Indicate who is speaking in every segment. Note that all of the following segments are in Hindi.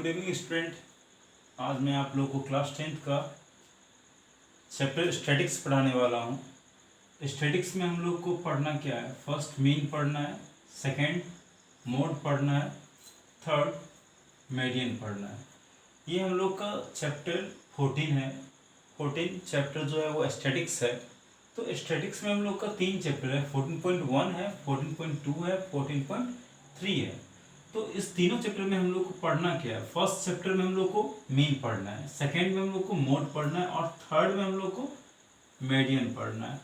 Speaker 1: Evening student. आज मैं आप लोगों को क्लास 10th का चैप्टर स्टैटिक्स पढ़ाने वाला हूँ। स्टैटिक्स में हम लोग को पढ़ना क्या है? फर्स्ट मीन पढ़ना है, सेकंड मोड पढ़ना है, थर्ड मीडियन पढ़ना है। ये हम लोग का चैप्टर 14 है। 14 चैप्टर जो है वो स्टैटिक्स है। तो स्टैटिक्स में हम लोग का 3 चैप्टर है, 14.1 है, 14.2 है, 14.3 है। तो इस तीनों चैप्टर में हम लोग को पढ़ना क्या है? फर्स्ट चैप्टर में हम लोग को मीन पढ़ना है, सेकंड में हम लोग को मोड पढ़ना है और थर्ड में हम लोग को मीडियन पढ़ना है।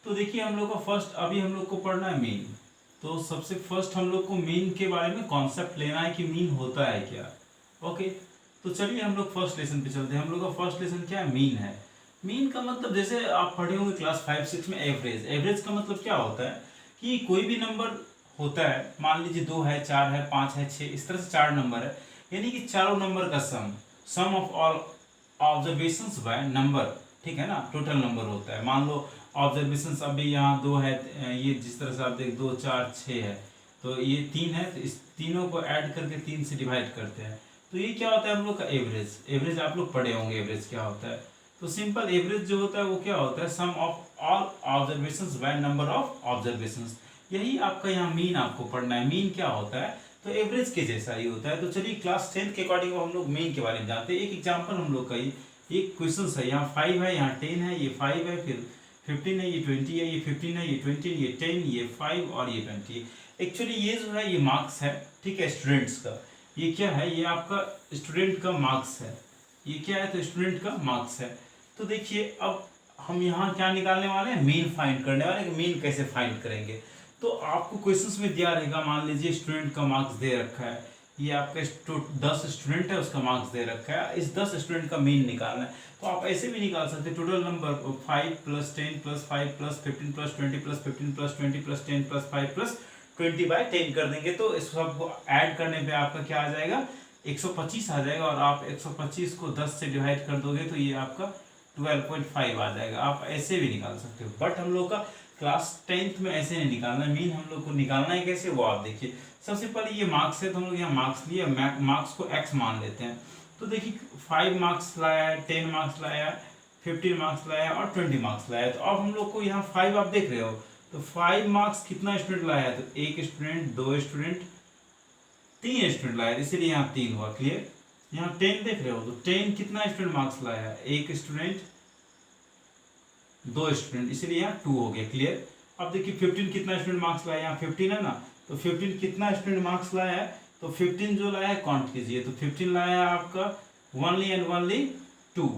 Speaker 1: तो देखिए हम लोग का फर्स्ट अभी हम लोग को पढ़ना है मीन। तो सबसे फर्स्ट हम लोग को मीन के बारे में कॉन्सेप्ट लेना है कि मीन होता है क्या। ओके, तो चलिए हम लोग फर्स्ट लेसन पे चलते हैं। हम लोग का फर्स्ट लेसन क्या है? मीन है। मीन का मतलब जैसे आप पढ़े होंगे क्लास 5-6 में एवरेज। एवरेज का मतलब क्या होता है कि कोई भी नंबर होता है, मान लीजिए 2 है, 4 है, 5 है, 6, इस तरह से 4 नंबर है, यानी कि चारों नंबर का sum of all observations by number, ठीक है ना, टोटल नंबर होता है। मान लो ऑब्जर्वेशंस अभी यहाँ 2 है, ये जिस तरह से आप देख 2, 4, 6 है, तो ये 3 है, तो इस तीनों को ऐड करके 3 से डिवाइड करते हैं। तो ये क्या होता है हम लोग का एवरेज। एवरेज आप लोग पढ़े होंगे एवरेज क्या होता है। तो सिंपल एवरेज जो होता है वो क्या होता है? Sum of all observations by number of observations. यही आपका यहाँ मीन आपको पढ़ना है। मीन क्या होता है? तो एवरेज के जैसा ही होता है। तो चलिए क्लास 10th के अकॉर्डिंग हम लोग मीन के बारे में जानते हैं। एक एग्जांपल हम लोग का ये क्वेश्चन है। यहाँ 5 है, यहाँ 10 है, ये 5 है, फिर 15 है, ये 20 है, ये 15 है, ये 20, ये 10, ये 5 और ये 20। एक्चुअली ये जो है ये मार्क्स है, ठीक है, स्टूडेंट्स का। ये क्या है? ये आपका स्टूडेंट का मार्क्स है। ये क्या है? तो स्टूडेंट का मार्क्स है। तो देखिए अब हम यहाँ क्या निकालने वाले हैं? मीन फाइंड करने वाले हैं। मीन कैसे फाइंड करेंगे? तो आपको क्वेश्चंस में दिया रहेगा, मान लीजिए स्टूडेंट का मार्क्स दे रखा है, ये आपका 10 स्टूडेंट है, उसका मार्क्स दे रखा है, इस 10 स्टूडेंट का मीन निकालना है। तो आप ऐसे भी निकाल सकते हैं, टोटल नंबर 5 + 10 + 5 + 15 + 20 + 15 + 20 + 10 + 5 + 20/10 कर देंगे। तो इस सबको ऐड करने पे आपका क्या आ जाएगा? 125 आ जाएगा। और आप 125 को 10 से डिवाइड कर दोगे तो ये आपका 12.5 आ जाएगा। आप ऐसे भी निकाल सकते हो, बट हम लोग का क्लास 10th में ऐसे नहीं निकालना है। मीन हम लोग को निकालना है कैसे, वो आप देखिए। सबसे पहले ये मार्क्स है, तो हम लोग यहाँ मार्क्स लिए, मार्क्स को x मान लेते हैं। तो देखिए 5 मार्क्स लाया है, 10 मार्क्स लाया है, 15 मार्क्स लाया है और 20 मार्क्स लाया है। तो अब हम लोग को यहाँ 5 आप देख रहे हो, तो 5 मार्क्स कितना स्टूडेंट लाया है? तो 1 स्टूडेंट, 2 स्टूडेंट, 3 स्टूडेंट लाया है, इसीलिए यहाँ 3 हुआ। क्लियर? यहाँ 10 देख रहे हो, तो 10 कितना स्टूडेंट मार्क्स लाया है? 1 स्टूडेंट, 2 स्टूडेंट, इसलिए यहाँ 2 हो गया। क्लियर? अब देखिए 15 कितना स्टूडेंट मार्क्स लाया है? यहाँ 15 है ना, तो 15 कितना स्टूडेंट मार्क्स लाया है? तो 15 जो लाया है काउंट कीजिए। तो 15 लाया है आपका ओनली एंड ओनली 2।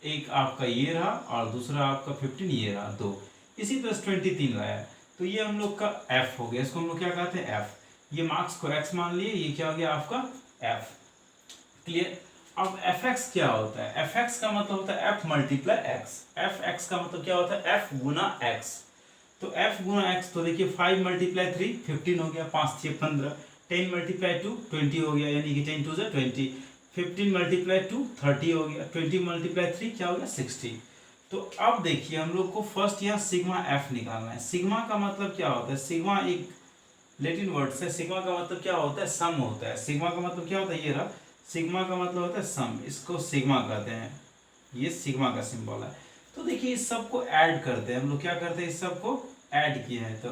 Speaker 1: एक आपका ये रहा और दूसरा आपका 15 ये रहा 2। इसी तरह 23 लाया है, तो ये हम लोग का एफ हो गया। इसको हम लोग क्या कहते हैं? एफ। ये मार्क्स को एक्स मान लिए, ये क्या हो गया आपका? एफ। क्लियर? अब fx क्या होता है? fx का मतलब होता है f × x। fx का मतलब क्या होता है? f गुना x। तो f गुना x, तो देखिए 5 × 3 15 हो गया, 5 6 15, 10 × 2 20 हो गया, यानी कि 10 2 20, 15 × 2 30 हो गया, 20 × 3 क्या हो गया? 60। तो अब देखिए हम लोग को फर्स्ट यहाँ सिग्मा f निकालना है। सिग्मा का मतलब क्या होता है? सिग्मा एक लैटिन वर्ड है। सिग्मा का मतलब क्या होता है? सम होता है। सिग्मा का मतलब क्या होता है? ये रहा, सिग्मा का मतलब होता है सम, इसको सिग्मा कहते हैं। ये सिग्मा का सिंबल है। तो देखिए इस सब को ऐड करते हैं हम लोग। क्या करते हैं? इस सब को ऐड किए हैं, तो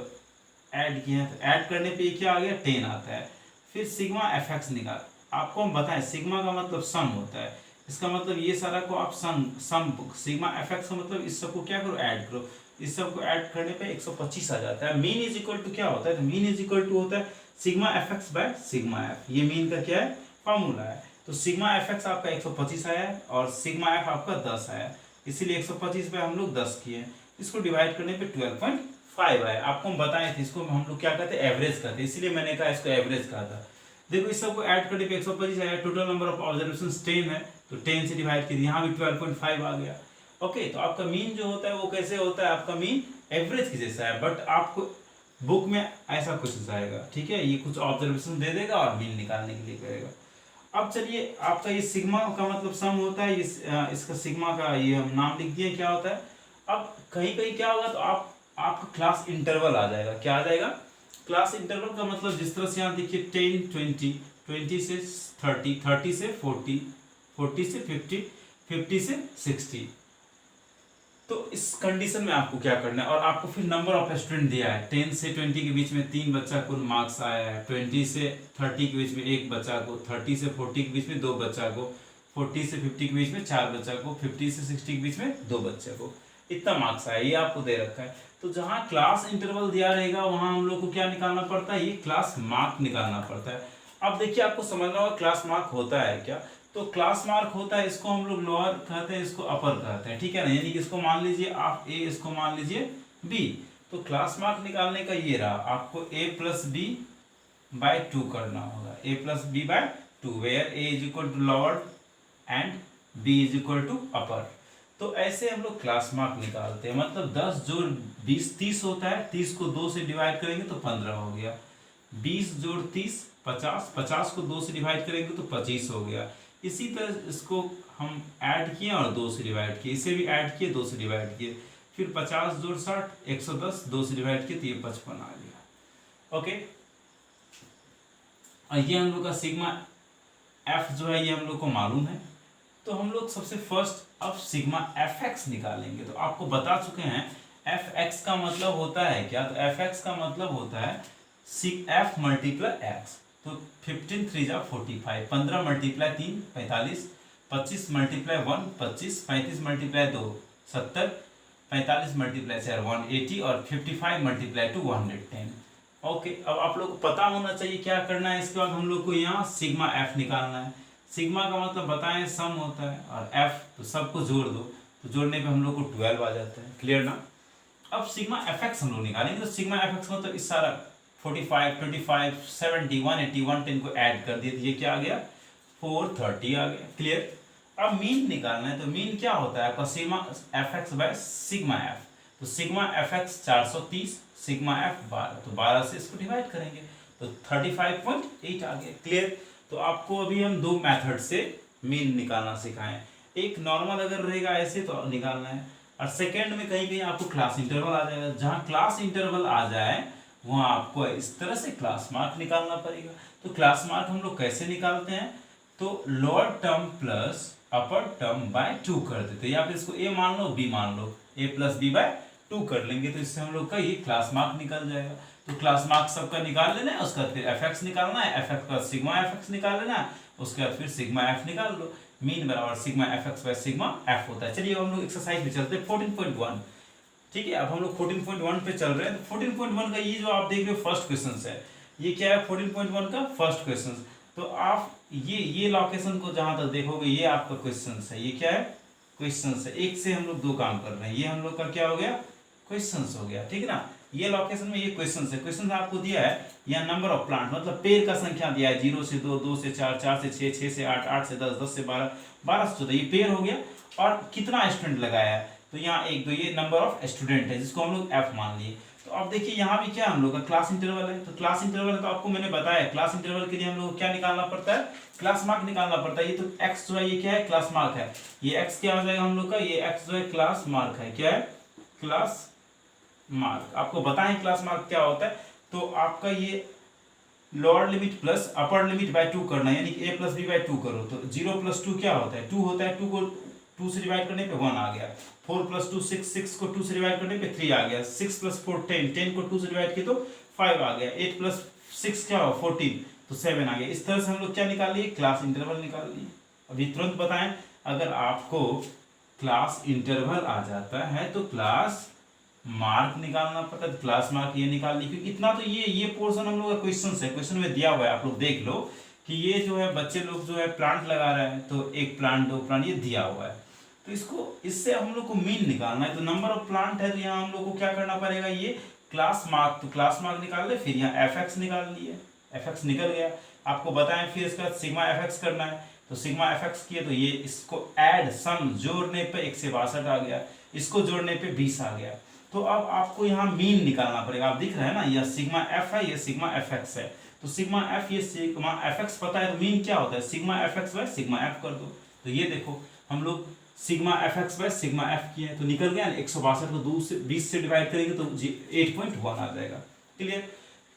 Speaker 1: ऐड किए हैं, तो ऐड करने पे ये क्या आ गया? 10 आता है। फिर सिग्मा fx निकाल। आपको हम बताएं सिग्मा का मतलब सम होता है। इसका मतलब ये सारा को आप सम सिग्मा fx का मतलब इस सब को क्या करो? ऐड करो। इस सब को ऐड करने पे 125 आ जाता है। मीन इज इक्वल टू क्या होता है? तो मीन इज इक्वल टू होता है sigma fx by sigma f। ये मीन का क्या है? फॉर्मूला है। तो सिग्मा fx आपका 125 आया है और सिग्मा f आपका 10 आया, इसीलिए 125 पे हम लोग 10 किए। इसको डिवाइड करने पे 12.5 आया। आपको हम बताए थे, इसको हम लोग क्या कहते हैं? एवरेज कहते हैं, इसीलिए मैंने कहा इसको एवरेज कहा था। देखो इस सबको ऐड करने पे 125 आया। टोटल नंबर ऑफ ऑब्जर्वेशंस 10 है, तो 10 से डिवाइड कीजिए, यहाँ भी 12.5 आ गया। ओके, तो आपका मीन जो होता है वो कैसे होता है? आपका मीन एवरेज की जैसा है, बट आपको बुक में ऐसा कुछ आएगा, ठीक है? ये कुछ ऑब्जर्वेशन दे देगा और मीन निकालने के लिए कहेगा। अब चलिए आपका ये सिग्मा का मतलब सम होता है, इसका सिग्मा का ये हम नाम लिख दिए क्या होता है। अब कहीं कहीं क्या होगा, तो आपका क्लास इंटरवल आ जाएगा। क्या आ जाएगा? क्लास इंटरवल का मतलब जिस तरह से यहाँ देखिए 10 20 20 से 30, 30 से 40, 40 से 50, 50 से 60। तो इस कंडीशन में आपको क्या करना है, और आपको फिर नंबर ऑफ स्टूडेंट दिया है 10 से 20 के बीच में 3 बच्चा को मार्क्स आया है, 20 से 30 के बीच में 1 बच्चा को, 30 से 40 के बीच में 2 बच्चा को, 40 से 50 के बीच में 4 बच्चा को, 50 से 60 के बीच में 2 बच्चे को, इतना मार्क्स आया, ये आपको दे रखा है। तो जहाँ क्लास इंटरवल दिया रहेगा वहां हम लोग को क्या निकालना पड़ता है, ये क्लास मार्क निकालना पड़ता है। अब देखिए आपको समझना होगा क्लास मार्क होता है क्या। तो क्लास मार्क होता है, इसको हम लोग लोअर कहते हैं, इसको अपर कहते हैं, ठीक है ना। यानी कि इसको मान लीजिए आप ए, इसको मान लीजिए बी। तो क्लास मार्क निकालने का ये रहा, आपको a प्लस बी बाय 2 करना होगा, a plus B by 2, where a is equal to lower and b is equal to upper. तो ऐसे हम लोग क्लास मार्क निकालते हैं। मतलब 10 जोड़ 20 30 होता है, 30 को 2 से डिवाइड करेंगे तो 15 हो गया, 20 जोड़ 30 50, 50 को 2 से डिवाइड करेंगे तो 25 हो गया। इसी तरह इसको हम ऐड किए और 2 से डिवाइड किए, इसे भी ऐड किए 2 से डिवाइड किए, फिर 50 जोड़ 60 110, 2 से डिवाइड किए तो ये 55 आ गया। ओके, और ये हम लोग का सिग्मा एफ जो है ये हम लोग को मालूम है। तो हम लोग सबसे फर्स्ट अब सिग्मा एफ एक्स निकालेंगे। तो आपको बता चुके हैं एफ एक्स का मतलब होता है क्या। तो एफ एक्स का मतलब होता है एफ मल्टीप्लाई एक्स। तो 15 3 जा 45, 15 मल्टीप्लाई 3 45, 25 मल्टीप्लाई 1 25, 35 मल्टीप्लाई 2 70, 45 मल्टीप्लाई 4 180 और 55 मल्टीप्लाई 2 110। ओके, अब आप लोग को पता होना चाहिए क्या करना है। इसके बाद हम लोग को यहाँ सिग्मा एफ निकालना है। सिग्मा का मतलब बताएं सम होता है, और एफ तो सबको जोड़ दो, तो जोड़ने पे हम लोग को 12 आ जाता है। क्लियर ना। अब सिग्मा एफ एक्स हम लोग निकालेंगे। तो सिग्मा एफ एक्स मतलब इस सारा 45 25 70 180 110 को ऐड कर दिए तो ये क्या आ गया 430 आ गया। क्लियर। अब मीन निकालना है। तो मीन क्या होता है आपका sigma F X by sigma F. तो sigma F X 430, sigma F 12, तो 12 से इसको डिवाइड करेंगे तो 35.8 आ गया। क्लियर। तो आपको अभी हम 2 मेथड से मीन निकालना सिखाएं। एक नॉर्मल अगर रहेगा ऐसे तो निकालना है, और सेकेंड में कहीं कहीं आपको क्लास इंटरवल आ जाएगा। जहां क्लास इंटरवल आ जाए वहां आपको इस तरह से क्लास मार्क निकालना पड़ेगा। तो क्लास मार्क हम लोग कैसे निकालते हैं, तो lower term plus upper term by 2 कर देते हैं, या फिर इसको a मान लो b मान लो, a प्लस बी बाय 2 कर लेंगे तो इससे हम लोग का ये क्लास मार्क निकल जाएगा। तो क्लास मार्क सबका निकाल लेना है, उसके बाद फिर एफ एक्स निकालना है, एफ एक्स का सिग्मा एफ एक्स निकाल लेना है, उसके बाद फिर सिग्मा एफ निकाल लो। मीन बराबर sigma F X by sigma F होता है। चलिए हम लोग एक्सरसाइज पे चलते हैं 14.1। ठीक है, अब हम लोग 14.1 पे चल रहे हैं। तो 14.1 का ये जो आप देख रहे हो फर्स्ट क्वेश्चन है, ये क्या है 14.1 का फर्स्ट क्वेश्चन। तो आप ये लोकेशन को जहां तक देखोगे ये आपका क्वेश्चन है। ये क्या है क्वेश्चन है। एक से हम लोग 2 काम कर रहे हैं। ये हम लोग का क्या हो गया क्वेश्चन हो गया। ठीक है ना। ये लोकेशन में ये क्वेश्चन है। क्वेश्चन आपको दिया है यहाँ नंबर ऑफ प्लांट मतलब पेड़ का संख्या दिया है 0 से 2, 2 से 4, 4 से 6, 6 से 8, 8 से 10, 10 से 12, 12 से 14, ये पेड़ हो गया। और कितना स्टूडेंट लगाया है, तो यहाँ 1 2 ये नंबर ऑफ स्टूडेंट है जिसको हम लोग एफ मान लिए। तो अब देखिए यहाँ भी क्या हम लोग का क्लास इंटरवल है। तो क्लास इंटरवल है तो आपको मैंने बताया क्लास इंटरवल के लिए हम लोग क्या निकालना पड़ता है क्लास मार्क निकालना पड़ता है। ये तो एक्स जो है ये क्या है क्लास मार्क है। ये एक्स क्या हो जाएगा हम लोग का, ये एक्स जो है क्लास मार्क है। क्या है क्लास मार्क। आपको बताएं क्लास मार्क क्या होता है। तो आपका ये lower limit plus upper limit by 2 करना है, यानी कि a प्लस बी बाय 2 करो तो 0 प्लस 2 क्या होता है 2 होता है। 2 को 2 से डिवाइड करने पे 1 आ गया। 4 प्लस 2 6, 6 को 2 से डिवाइड करने पे 3 आ गया। 6 प्लस 4 10, 10 को 2 से डिवाइड किया तो 5 आ गया। 8 प्लस 6 क्या हो 14, तो 7 आ गया। इस तरह से हम लोग क्या निकाल लिए क्लास इंटरवल निकाल लिए। अभी तुरंत बताएं अगर आपको क्लास इंटरवल आ जाता है तो क्लास मार्क निकालना पड़ता है। क्लास मार्क ये निकाल ली क्योंकि इतना तो ये पोर्शन हम लोग का क्वेश्चन है। क्वेश्चन में दिया हुआ है आप लोग देख लो कि ये जो है बच्चे लोग जो है प्लांट लगा रहे हैं तो 1 प्लांट 2 प्लांट ये दिया हुआ है। तो इसको इससे हम लोग को मीन निकालना है। तो नंबर ऑफ प्लांट है तो यहाँ हम लोग को क्या करना पड़ेगा ये क्लास मार्क। तो क्लास मार्क निकाल ले, फिर यहाँ एफ एक्स निकाल लिए, एफ एक्स निकल गया। आपको बताएं फिर इसका सिग्मा एफ एक्स करना है। तो सिग्मा एफ एक्स किए तो ये इसको ऐड सम जोड़ने पे 1 से 62 आ गया, इसको जोड़ने पे 20 आ गया। तो अब आपको यहाँ मीन निकालना पड़ेगा। आप दिख रहे हैं ना यह सिग्मा एफ है, ये सिग्मा एफ एक्स है। तो सिग्मा एफ ये सिग्मा एफ एक्स पता है तो मीन क्या होता है sigma F X by sigma F कर दो। तो ये देखो हम लोग sigma F X by sigma F किए तो निकल गया 162 को 20 से डिवाइड करेंगे तो 8.1 आ जाएगा। क्लियर।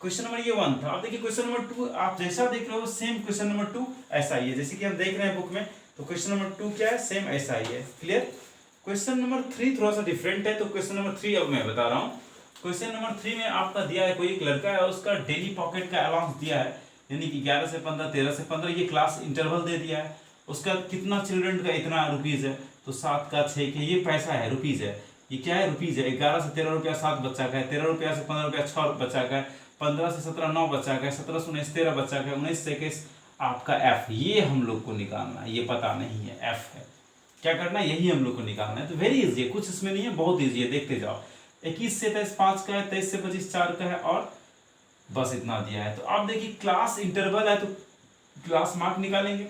Speaker 1: क्वेश्चन नंबर ये 1 था। अब देखिए क्वेश्चन नंबर 2 आप जैसा देख रहे हो सेम क्वेश्चन नंबर 2 ऐसा ही है, जैसे कि हम देख रहे हैं बुक में। तो क्वेश्चन नंबर 2 क्या है, सेम ऐसा ही है। क्लियर। क्वेश्चन नंबर 3 थोड़ा सा डिफरेंट है, तो क्वेश्चन नंबर 3 अब मैं बता रहा हूँ। क्वेश्चन नंबर 3 में आपका दिया है, कोई एक लड़का है, उसका डेली पॉकेट का अलाउंस दिया है, यानी कि 11 से 15, 13 से 15, ये क्लास इंटरवल दे दिया है। उसका कितना चिल्ड्रन का इतना रुपीज है, तो 7 का 6 के, ये पैसा है, रुपीज है। ये क्या है, रुपीज है। 11 से 13 रुपया 7 बच्चा का है, 13 रुपया से 15 रुपया 6 बच्चा का है, 15 से 17 9 बच्चा का है, 17 से 19 13 बच्चा का है, 19 से 21 आपका एफ। ये हम लोग को निकालना है, ये पता नहीं है एफ है, क्या करना है, यही हम लोग को निकालना है। तो वेरी इजी है, कुछ इसमें नहीं है, बहुत इजी है, देखते जाओ। 21 से 23 5 का है, 23 से 25 4 का है, और बस इतना दिया है। तो आप देखिए क्लास इंटरवल है, तो क्लास मार्क निकालेंगे।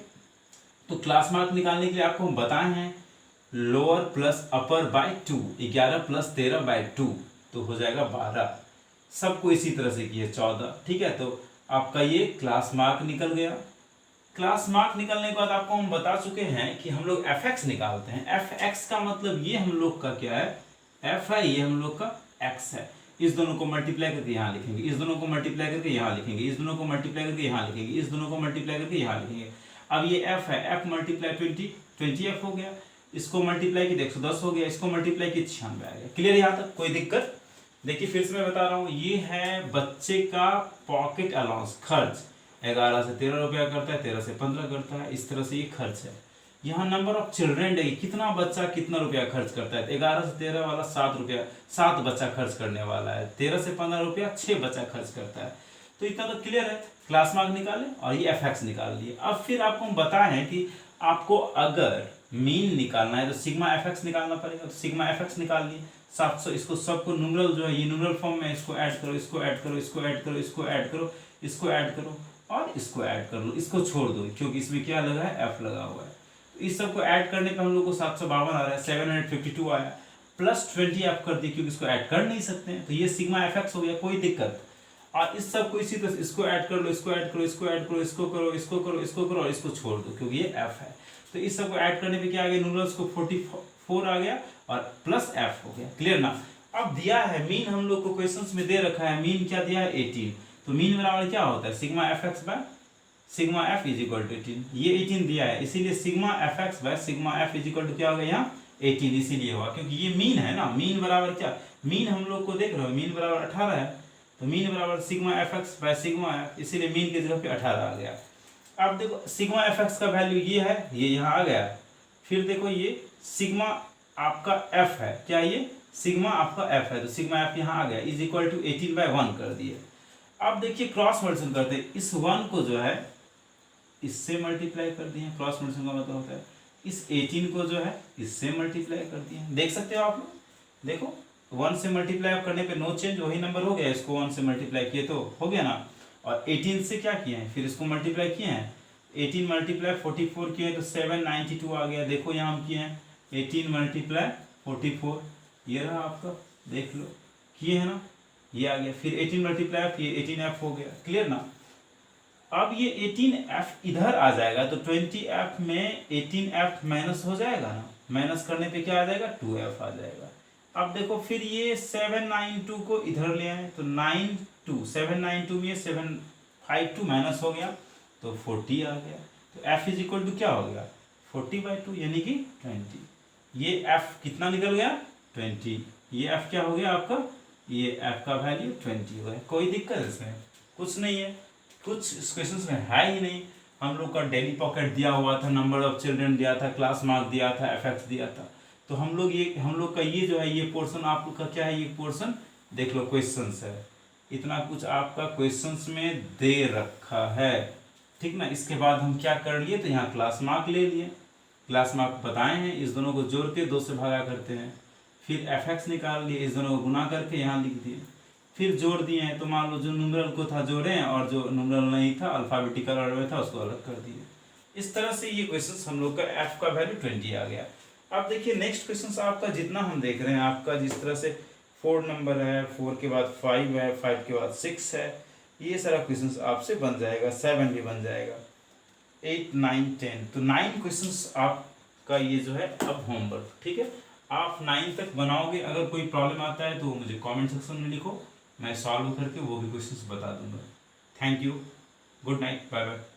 Speaker 1: तो क्लास मार्क निकालने के लिए आपको हम बताए हैं lower plus upper by 2, 11 plus 13 by 2, तो हो जाएगा 12। सबको इसी तरह से किए 14, ठीक है। तो आपका ये क्लास मार्क निकल गया। क्लास मार्क निकलने के बाद आपको हम बता चुके हैं कि हम लोग एफ एक्स निकालते हैं। एफ एक्स का मतलब ये हम लोग का क्या है, एफ है, ये हम लोग का एक्स है। इस दोनों को मल्टीप्लाई करके यहाँ लिखेंगे, इस दोनों को मल्टीप्लाई करके यहाँ लिखेंगे, इस दोनों को मल्टीप्लाई करके यहाँ लिखेंगे, इस दोनों को मल्टीप्लाई करके यहाँ लिखेंगे। अब ये एफ है, एफ मल्टीप्लाई 20 एफ हो गया, इसको मल्टीप्लाई की 110 हो गया, इसको मल्टीप्लाई की 96 आ गया। क्लियर यहाँ तक, कोई दिक्कत। देखिए फिर से मैं बता रहा हूँ, ये है बच्चे का पॉकेट अलाउंस, खर्च। 11 से 13 रुपया करता है, 13 से 15 करता है, इस तरह से ये खर्च है। यहाँ नंबर ऑफ चिल्ड्रेन है, कितना बच्चा कितना रुपया खर्च करता है। 11 से 13 वाला 7 रुपया, 7 बच्चा खर्च करने वाला है। 13 से 15 रुपया 6 बच्चा खर्च करता है। तो इतना तो क्लियर है। क्लास मार्क निकाले और ये एफ एक्स निकाल लिए। अब फिर आपको हम बताए हैं कि आपको अगर मीन निकालना है तो सिग्मा एफ एक्स निकालना पड़ेगा। तो सिग्मा एफ एक्स निकाल लिए 700। इसको सबको न्यूमरल जो है, ये न्यूमरल फॉर्म में, इसको ऐड करो, इसको ऐड करो, इसको ऐड करो, इसको ऐड करो, इसको ऐड करो और इसको ऐड कर लो। इसको छोड़ दो क्योंकि इसमें क्या लगा है, एफ लगा हुआ है। तो इस सबको ऐड करने पे हम लोग को 752 आ रहा है, 752 आया, प्लस 20 एफ कर दिए क्योंकि इसको ऐड कर नहीं सकते हैं। तो ये सिग्मा एफ एक्स हो गया, कोई दिक्कत। और इस सबको इसी तरह इसको ऐड कर लो, इसको ऐड करो, इसको ऐड करो, इसको करो, इसको करो, इसको करो और इसको छोड़ दो क्योंकि ये एफ है। तो इस सबको ऐड करने पे क्या आ गया, न्यूमरल्स को 44 आ गया और प्लस एफ हो गया। क्लियर ना। अब दिया है मीन, हम लोग को क्वेश्चंस में दे रखा है मीन, क्या दिया है 18। तो मीन बराबर क्या होता है, sigma F X by sigma F is equal to 18। ये 18 दिया है, इसीलिए sigma F X by sigma F is equal to क्या होगा यहाँ 18, इसीलिए हुआ क्योंकि ये मीन है ना। मीन बराबर क्या, मीन हम लोग को देख रहे हो, मीन बराबर 18 है। तो मीन बराबर sigma F X by sigma F, इसीलिए मीन की जगह पे 18 आ गया। अब देखो सिग्मा एफ एक्स का वैल्यू ये है, ये यहाँ आ गया। फिर देखो ये सिग्मा आपका एफ है, क्या ये सिग्मा आपका एफ है, तो सिग्मा एफ यहाँ आ गया, इज इक्वल टू 18/1 कर दिए। अब देखिए क्रॉस मल्टीप्लिकेशन करते हैं, इस 1 को जो है इससे मल्टीप्लाई कर दिए। क्रॉस मल्टीप्लिकेशन का मतलब होता है इस 18 को जो है इससे मल्टीप्लाई कर दिए। देख सकते हो आप लोग, देखो 1 से मल्टीप्लाई करने पे नो चेंज, वही नंबर हो गया। इसको 1 से मल्टीप्लाई किए तो हो गया ना, और 18 से क्या किए हैं, फिर इसको मल्टीप्लाई किए हैं। 18 मल्टीप्लाई 44 किए तो 792 आ गया। देखो यहाँ हम किए हैं 18 मल्टीप्लाई 44, ये रहा आपका, देख लो किए है ना, ये आ गया। फिर 18 मल्टीप्लाई एफ, ये 18f हो गया। क्लियर ना। अब ये 18f इधर आ जाएगा तो 20f में 18f माइनस हो जाएगा ना, माइनस करने पे क्या आ जाएगा 2f आ जाएगा। अब देखो फिर ये 792 को इधर ले आए तो 792 में 752 माइनस हो गया तो 40 आ गया। तो f इज इक्वल टू क्या हो गया 40/2 यानी कि 20। ये f कितना निकल गया 20। ये f क्या हो गया आपका, ये f का वैल्यू 20 हो गया। कोई दिक्कत इसमें कुछ नहीं है, कुछ क्वेश्चन में है ही नहीं। हम लोग का डेली पॉकेट दिया हुआ था, नंबर ऑफ चिल्ड्रन दिया था, क्लास मार्क दिया था, एफ एक्स दिया था। तो हम लोग का ये जो है ये पोर्शन आप लोग का क्या है, ये पोर्शन देख लो क्वेश्चंस है। इतना कुछ आपका क्वेश्चंस में दे रखा है, ठीक ना। इसके बाद हम क्या कर लिए, तो यहाँ क्लास मार्क ले लिए। क्लास मार्क बताए हैं, इस दोनों को जोड़ के 2 से भागा करते हैं। फिर एफ एक्स निकाल लिए, इस दोनों को गुना करके यहाँ लिख दिए। फिर जोड़ दिए हैं तो मान लो जो न्यूमरल को था जोड़े हैं और जो न्यूमरल नहीं था अल्फाबेटिकल ऑर्डर में था उसको अलग कर दिए। इस तरह से ये क्वेश्चन हम लोग का एफ का वैल्यू 20 आ गया। अब देखिए नेक्स्ट क्वेश्चन आपका जितना हम देख रहे हैं, आपका जिस तरह से 4 नंबर है, 4 के बाद 5 है, 5 के बाद 6 है, ये सारा क्वेश्चन आपसे बन जाएगा। 7 भी बन जाएगा, 8 9 10। तो 9 क्वेश्चन आपका ये जो है अब होमवर्क, ठीक है। आप 9 तक बनाओगे। अगर कोई प्रॉब्लम आता है तो मुझे कॉमेंट सेक्शन में लिखो, मैं सॉल्व करके वो भी क्वेश्चंस बता दूंगा। Thank you, good night, bye bye.